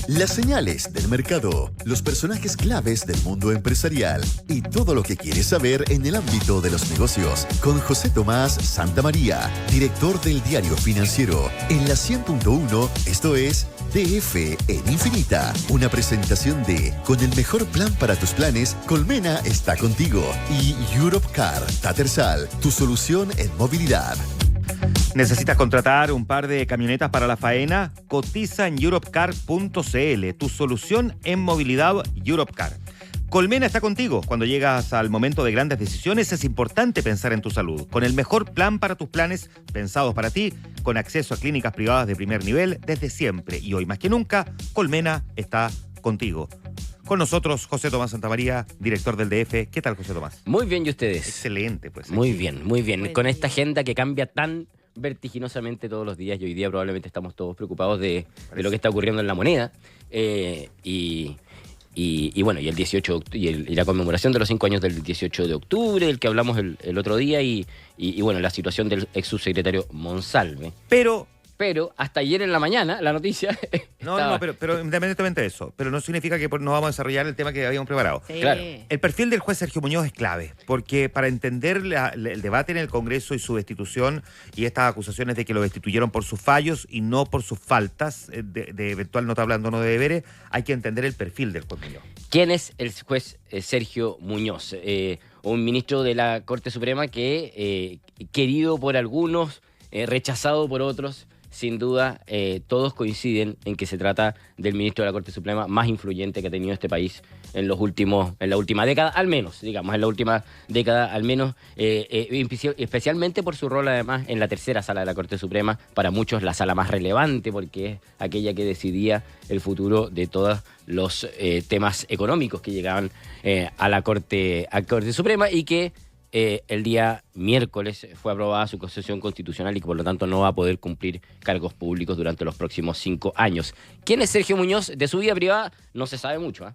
Las señales del mercado, los personajes claves del mundo empresarial y todo lo que quieres saber en el ámbito de los negocios con José Tomás Santamaría, director del Diario Financiero, en la 100.1, esto es DF en Infinita. Una presentación de con el mejor plan para tus planes, Colmena está contigo y Europcar, Tattersall, tu solución en movilidad. ¿Necesitas contratar un par de camionetas para la faena? Cotiza en europcar.cl, tu solución en movilidad Europcar. Colmena está contigo. Cuando llegas al momento de grandes decisiones es importante pensar en tu salud. Con el mejor plan para tus planes, pensados para ti, con acceso a clínicas privadas de primer nivel desde siempre. Y hoy más que nunca, Colmena está contigo. Con nosotros, José Tomás Santamaría, director del DF. ¿Qué tal, José Tomás? Muy bien, ¿y ustedes? Excelente, pues. Muy bien, muy bien. Buen Con día. esta agenda que cambia tan vertiginosamente todos los días y hoy día probablemente estamos todos preocupados de lo que está ocurriendo en la moneda. Y bueno, y el 18 de octubre, y la conmemoración de los 5 años del 18 de octubre, del que hablamos el otro día, y bueno, la situación del ex subsecretario Monsalve. Pero hasta ayer en la mañana, la noticia pero independientemente de eso, pero no significa que no vamos a desarrollar el tema que habíamos preparado. Sí. Claro. El perfil del juez Sergio Muñoz es clave, porque para entender el debate en el Congreso y su destitución y estas acusaciones de que lo destituyeron por sus fallos y no por sus faltas de eventual nota hablando no de deberes, hay que entender el perfil del juez Muñoz. ¿Quién es el juez Sergio Muñoz? Un ministro de la Corte Suprema que, querido por algunos, rechazado por otros. Sin duda, todos coinciden en que se trata del ministro de la Corte Suprema más influyente que ha tenido este país en la última década, al menos, especialmente por su rol además en la tercera sala de la Corte Suprema, para muchos la sala más relevante porque es aquella que decidía el futuro de todos los temas económicos que llegaban a la Corte Suprema y que el día miércoles fue aprobada su concesión constitucional y que por lo tanto no va a poder cumplir cargos públicos durante los próximos 5 años. ¿Quién es Sergio Muñoz? De su vida privada no se sabe mucho.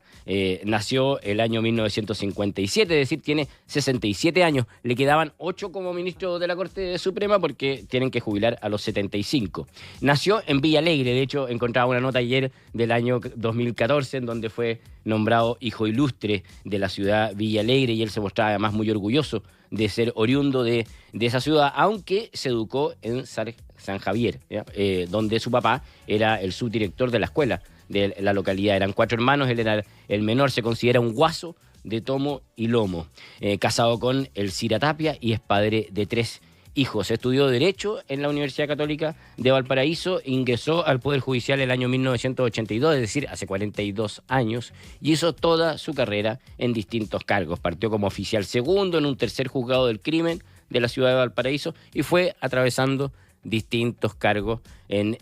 Nació el año 1957, es decir, tiene 67 años. Le quedaban 8 como ministro de la Corte Suprema porque tienen que jubilar a los 75. Nació en Villa Alegre, de hecho encontraba una nota ayer del año 2014 en donde fue nombrado hijo ilustre de la ciudad Villa Alegre y él se mostraba además muy orgulloso de ser oriundo de esa ciudad, aunque se educó en San Javier, donde su papá era el subdirector de la escuela de la localidad. Eran 4 hermanos, él era el menor, se considera un guaso de tomo y lomo, casado con Elcira Tapia y es padre de 3 hijos. Estudió Derecho en la Universidad Católica de Valparaíso, ingresó al Poder Judicial el año 1982, es decir, hace 42 años, y hizo toda su carrera en distintos cargos. Partió como oficial segundo en un tercer juzgado del crimen de la ciudad de Valparaíso y fue atravesando distintos cargos en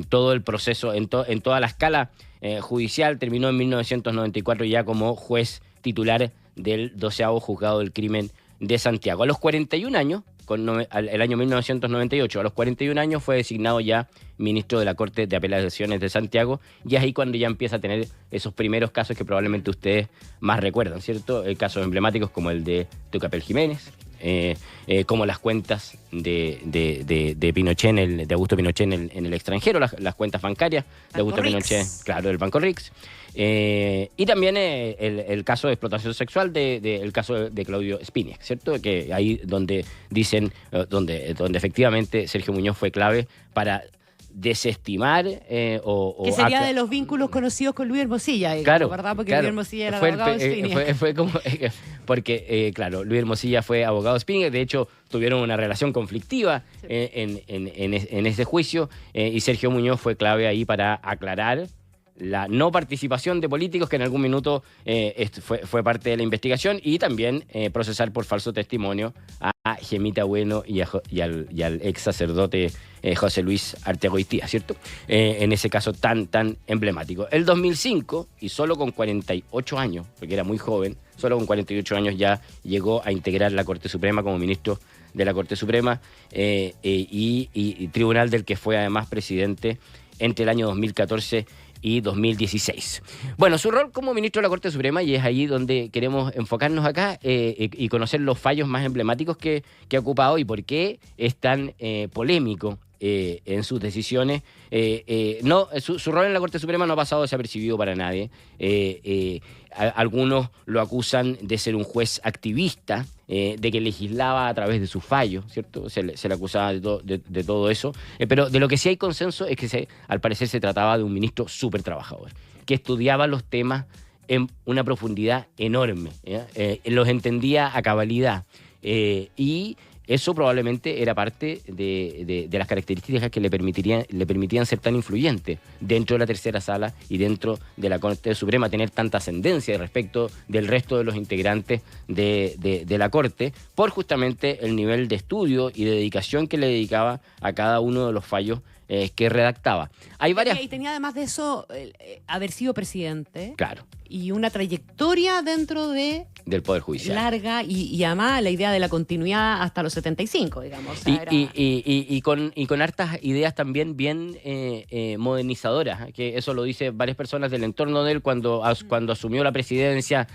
todo el proceso, en toda la escala judicial. Terminó en 1994 ya como juez titular del 12º juzgado del crimen de Santiago. A los 41 años, el año 1998, a los 41 años fue designado ya ministro de la Corte de Apelaciones de Santiago y es ahí cuando ya empieza a tener esos primeros casos que probablemente ustedes más recuerdan, ¿cierto? Casos emblemáticos como el de Tucapel Jiménez, como las cuentas de Pinochet, de Augusto Pinochet en el extranjero, las cuentas bancarias de Augusto Pinochet, claro, del Banco Rix. Y también el caso de explotación sexual el caso de Claudio Spiniak, ¿cierto? Que ahí donde dicen, donde efectivamente Sergio Muñoz fue clave para desestimar que sería de los vínculos conocidos con Luis Hermosilla, claro, ¿verdad? Porque claro. Luis Hermosilla era abogado de Spiniak. Fue como porque claro, Luis Hermosilla fue abogado de Spiniak, de hecho tuvieron una relación conflictiva Sí. en ese juicio y Sergio Muñoz fue clave ahí para aclarar la no participación de políticos que en algún minuto fue parte de la investigación y también procesar por falso testimonio a Gemita Bueno y al ex sacerdote José Luis Arteagoitía, ¿cierto? En ese caso tan emblemático. El 2005, y solo con 48 años, porque era muy joven, solo con 48 años ya llegó a integrar la Corte Suprema como ministro de la Corte Suprema y tribunal del que fue además presidente entre el año 2014 y 2016. Bueno, su rol como ministro de la Corte Suprema, y es ahí donde queremos enfocarnos acá y conocer los fallos más emblemáticos que ha ocupado y por qué es tan polémico en sus decisiones. No, su rol en la Corte Suprema no ha pasado desapercibido para nadie. Algunos lo acusan de ser un juez activista, de que legislaba a través de sus fallos, ¿cierto? Se le acusaba de todo eso. Pero de lo que sí hay consenso es que al parecer se trataba de un ministro súper trabajador, que estudiaba los temas en una profundidad enorme, los entendía a cabalidad, y eso probablemente era parte de las características que le permitían ser tan influyente dentro de la tercera sala y dentro de la Corte Suprema, tener tanta ascendencia respecto del resto de los integrantes de la Corte, por justamente el nivel de estudio y de dedicación que le dedicaba a cada uno de los fallos que redactaba. Hay varias... Y tenía además de eso haber sido presidente. Claro. Y una trayectoria dentro del Poder Judicial. Larga y además la idea de la continuidad hasta los 75, digamos. O sea, y con hartas ideas también bien modernizadoras, que eso lo dicen varias personas del entorno de él cuando asumió la presidencia.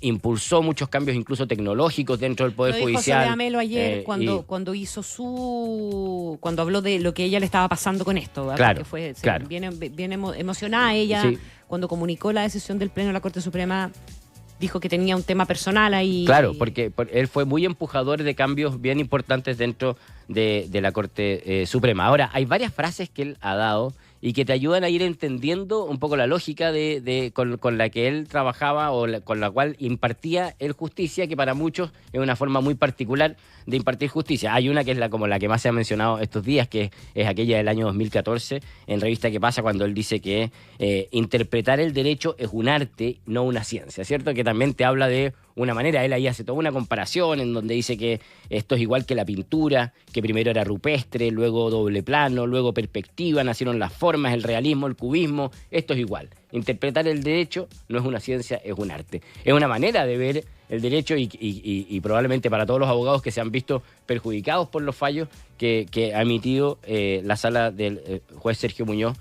Impulsó muchos cambios incluso tecnológicos dentro del Poder Judicial. José Amelo ayer cuando habló de lo que ella le estaba pasando con esto, ¿verdad? Claro, que fue claro. bien emocionada ella, sí. Cuando comunicó la decisión del Pleno de la Corte Suprema. Dijo que tenía un tema personal ahí. Claro, porque él fue muy empujador de cambios bien importantes dentro de la Corte Suprema. Ahora, hay varias frases que él ha dado y que te ayudan a ir entendiendo un poco la lógica con la que él trabajaba con la cual impartía él justicia, que para muchos es una forma muy particular de impartir justicia. Hay una que es como la que más se ha mencionado estos días, que es aquella del año 2014, en Revista ¿Qué pasa?, cuando él dice que interpretar el derecho es un arte, no una ciencia, ¿cierto? Que también te habla de una manera, él ahí hace toda una comparación en donde dice que esto es igual que la pintura, que primero era rupestre, luego doble plano, luego perspectiva, nacieron las formas, el realismo, el cubismo, esto es igual. Interpretar el derecho no es una ciencia, es un arte. Es una manera de ver el derecho y probablemente para todos los abogados que se han visto perjudicados por los fallos que ha emitido la sala del juez Sergio Muñoz,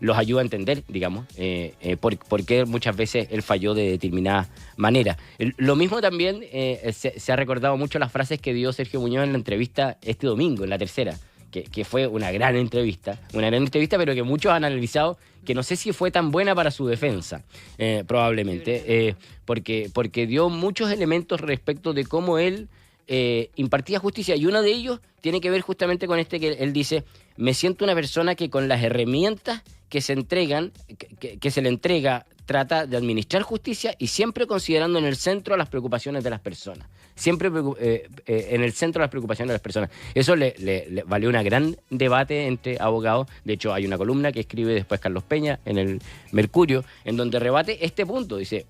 los ayuda a entender, digamos, por qué muchas veces él falló de determinada manera. Lo mismo también se ha recordado mucho las frases que dio Sergio Muñoz en la entrevista este domingo, en la tercera, que fue una gran entrevista, pero que muchos han analizado que no sé si fue tan buena para su defensa, probablemente, porque dio muchos elementos respecto de cómo él impartía justicia, y uno de ellos tiene que ver justamente con que él dice: me siento una persona que con las herramientas que se entregan, que se le entrega, trata de administrar justicia y siempre considerando en el centro a las preocupaciones de las personas. Siempre en el centro de las preocupaciones de las personas. Eso le valió un gran debate entre abogados. De hecho, hay una columna que escribe después Carlos Peña en el Mercurio, en donde rebate este punto. Dice,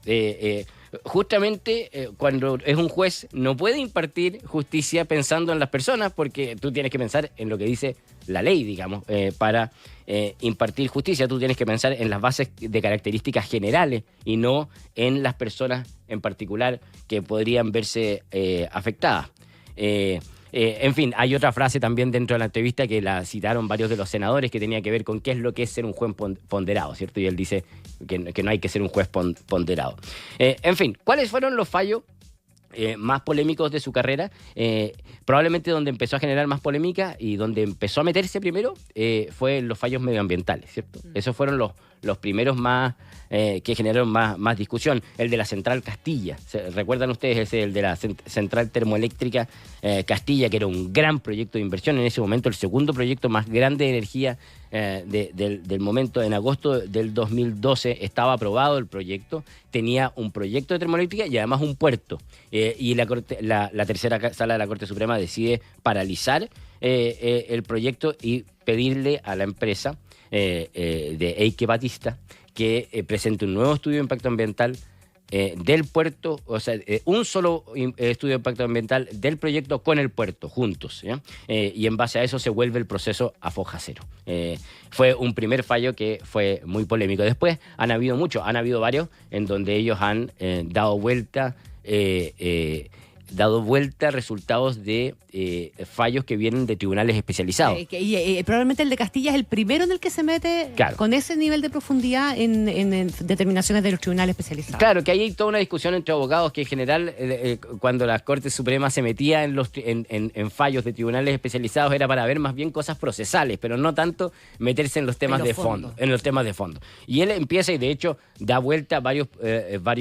justamente cuando es un juez no puede impartir justicia pensando en las personas, porque tú tienes que pensar en lo que dice la ley, digamos, para impartir justicia. Tú tienes que pensar en las bases de características generales y no en las personas en particular que podrían verse afectadas. En fin, hay otra frase también dentro de la entrevista que la citaron varios de los senadores, que tenía que ver con qué es lo que es ser un juez ponderado, ¿cierto? Y él dice que no hay que ser un juez ponderado. En fin, ¿cuáles fueron los fallos más polémicos de su carrera? Probablemente donde empezó a generar más polémica y donde empezó a meterse primero fue en los fallos medioambientales, ¿cierto? Esos fueron los primeros más que generaron más discusión. El de la Central Castilla, ¿recuerdan ustedes el de la Central Termoeléctrica Castilla, que era un gran proyecto de inversión? En ese momento el segundo proyecto más grande de energía del momento. En agosto del 2012 estaba aprobado el proyecto, tenía un proyecto de termoeléctrica y además un puerto, y la tercera sala de la Corte Suprema decide paralizar el proyecto y pedirle a la empresa de Eike Batista que presente un nuevo estudio de impacto ambiental del puerto, o sea, un solo estudio de impacto ambiental del proyecto con el puerto, juntos, ¿ya? Y en base a eso se vuelve el proceso a foja cero. Fue un primer fallo que fue muy polémico. Después han habido varios en donde ellos han dado vuelta dado vuelta resultados de fallos que vienen de tribunales especializados. Probablemente el de Castilla es el primero en el que se mete con ese nivel de profundidad en determinaciones de los tribunales especializados. Claro, que ahí hay toda una discusión entre abogados que en general, cuando la Corte Suprema se metía en fallos de tribunales especializados, era para ver más bien cosas procesales, pero no tanto meterse en los temas de fondo. En los temas de fondo. Y él empieza y de hecho da vuelta varios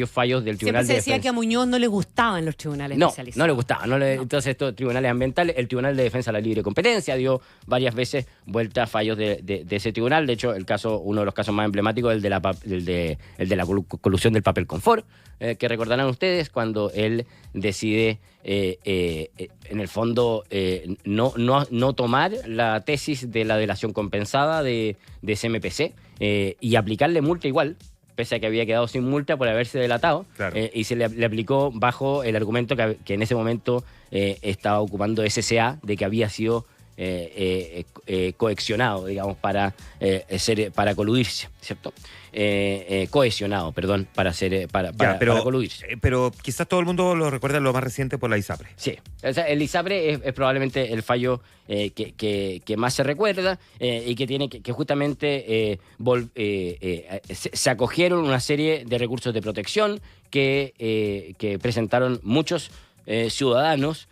fallos del Tribunal de Defensa. Siempre se decía que a Muñoz no le gustaban los tribunales especializados. No le gustaba. Entonces estos tribunales ambientales, el Tribunal de Defensa de la Libre Competencia dio varias veces vuelta a fallos de ese tribunal. De hecho, uno de los casos más emblemáticos es el de la colusión del papel confort, que recordarán ustedes cuando él decide en el fondo no tomar la tesis de la delación compensada de CMPC y aplicarle multa igual, pese a que había quedado sin multa por haberse delatado, claro. Y se le aplicó bajo el argumento que en ese momento estaba ocupando SCA, de que había sido coaccionado, digamos, para coludirse, ¿cierto? Cohesionado, perdón, para coludirse. Pero quizás todo el mundo lo recuerda lo más reciente por la ISAPRE. Sí, o sea, el ISAPRE es probablemente el fallo que más se recuerda y que tiene que justamente se acogieron una serie de recursos de protección que presentaron muchos ciudadanos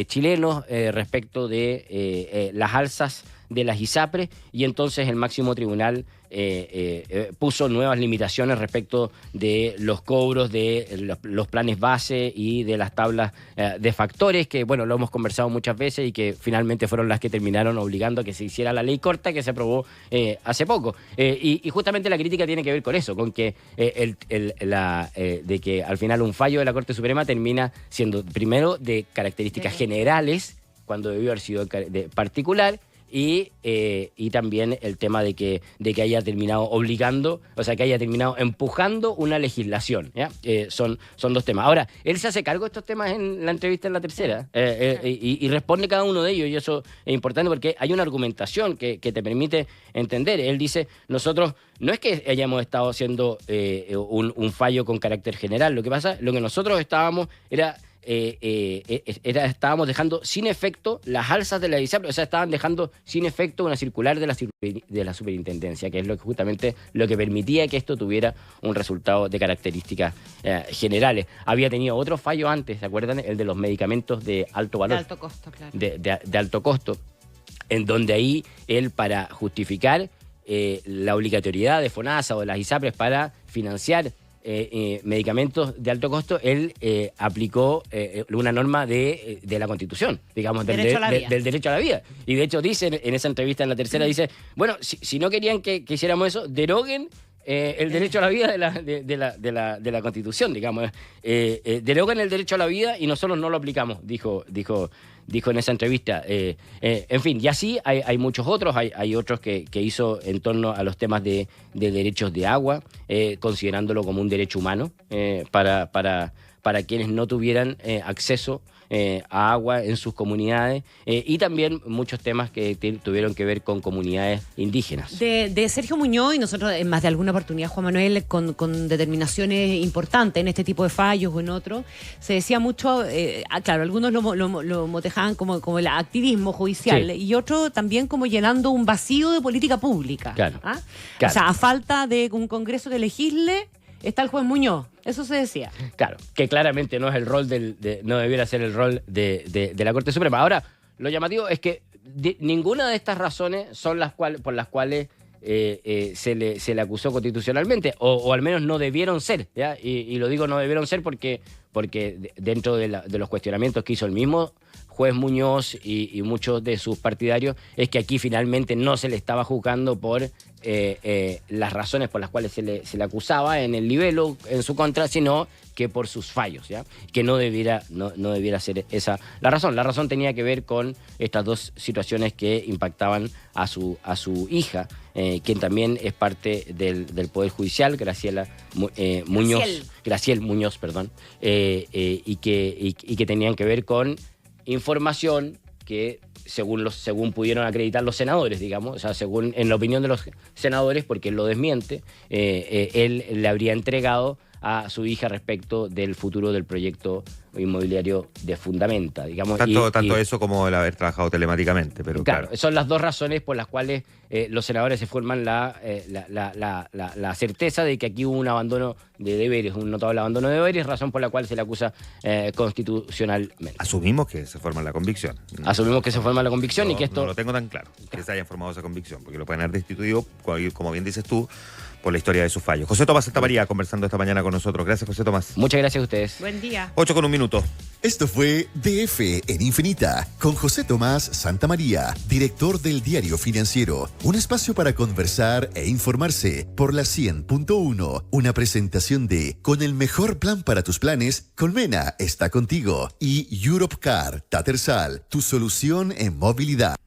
chilenos respecto de las alzas de las ISAPRE, y entonces el máximo tribunal puso nuevas limitaciones respecto de los cobros de los planes base y de las tablas de factores, que bueno, lo hemos conversado muchas veces y que finalmente fueron las que terminaron obligando a que se hiciera la ley corta que se aprobó hace poco. Y justamente la crítica tiene que ver con eso, con que de que al final un fallo de la Corte Suprema termina siendo primero de características generales, cuando debió haber sido de particular, y también el tema de que haya terminado obligando, o sea, que haya terminado empujando una legislación, ¿ya? Son dos temas. Ahora, él se hace cargo de estos temas en la entrevista en La Tercera, y responde cada uno de ellos, y eso es importante porque hay una argumentación que te permite entender. Él dice, nosotros no es que hayamos estado haciendo un fallo con carácter general, lo que nosotros estábamos estábamos dejando sin efecto las alzas de la ISAPRE, o sea, estaban dejando sin efecto una circular de la superintendencia, que es justamente lo que permitía que esto tuviera un resultado de características generales. Había tenido otro fallo antes, ¿se acuerdan? El de los medicamentos de alto valor. De alto costo, claro. De alto costo, en donde ahí él, para justificar la obligatoriedad de FONASA o de las ISAPRES para financiar medicamentos de alto costo, él aplicó una norma de la Constitución, digamos, del derecho a la vida. Y de hecho dice en esa entrevista en La Tercera, dice, bueno, si no querían que hiciéramos eso, deroguen el derecho a la vida de la Constitución, digamos. Deroguen el derecho a la vida y nosotros no lo aplicamos, dijo en esa entrevista. En fin, y así hay muchos otros. Hay otros que hizo en torno a los temas de derechos de agua, considerándolo como un derecho humano para quienes no tuvieran acceso a agua en sus comunidades, y también muchos temas que tuvieron que ver con comunidades indígenas. De Sergio Muñoz, y nosotros en más de alguna oportunidad, Juan Manuel, con determinaciones importantes en este tipo de fallos o en otros, se decía mucho, claro, algunos lo motejaban como el activismo judicial, sí, y otros también como llenando un vacío de política pública. Claro. ¿Ah? Claro. O sea, a falta de un Congreso que legisle, está el juez Muñoz. Eso se decía. Claro, que claramente no es el rol no debiera ser el rol de la Corte Suprema. Ahora, lo llamativo es que ninguna de estas razones son por las cuales se le acusó constitucionalmente, o al menos no debieron ser, ¿ya? Y lo digo no debieron ser porque dentro de los cuestionamientos que hizo el mismo juez Muñoz y muchos de sus partidarios, es que aquí finalmente no se le estaba juzgando por las razones por las cuales se le acusaba en el libelo en su contra, sino que por sus fallos, ¿ya? Que no debiera ser esa la razón. La razón tenía que ver con estas dos situaciones que impactaban a su hija, quien también es parte del Poder Judicial, Graciel Muñoz, perdón, y que tenían que ver con información que según pudieron acreditar los senadores, digamos, o sea, según en la opinión de los senadores, porque él lo desmiente, él le habría entregado a su hija respecto del futuro del proyecto inmobiliario de Fundamenta, digamos. Tanto eso como el haber trabajado telemáticamente, pero claro, son las dos razones por las cuales los senadores se forman la certeza de que aquí hubo un abandono de deberes, un notable abandono de deberes, razón por la cual se le acusa constitucionalmente. Asumimos que se forma la convicción. Asumimos que se forma la convicción y que esto... No lo tengo tan claro, que se haya formado esa convicción, porque lo pueden haber destituido, como bien dices tú, por la historia de sus fallos. José Tomás Santamaría conversando esta mañana con nosotros. Gracias, José Tomás. Muchas gracias a ustedes. Buen día. 8:01. Esto fue DF en Infinita con José Tomás Santamaría, director del Diario Financiero. Un espacio para conversar e informarse por la 100.1. Una presentación de Con el mejor plan para tus planes, Colmena está contigo. Y Europcar, Tattersall, tu solución en movilidad.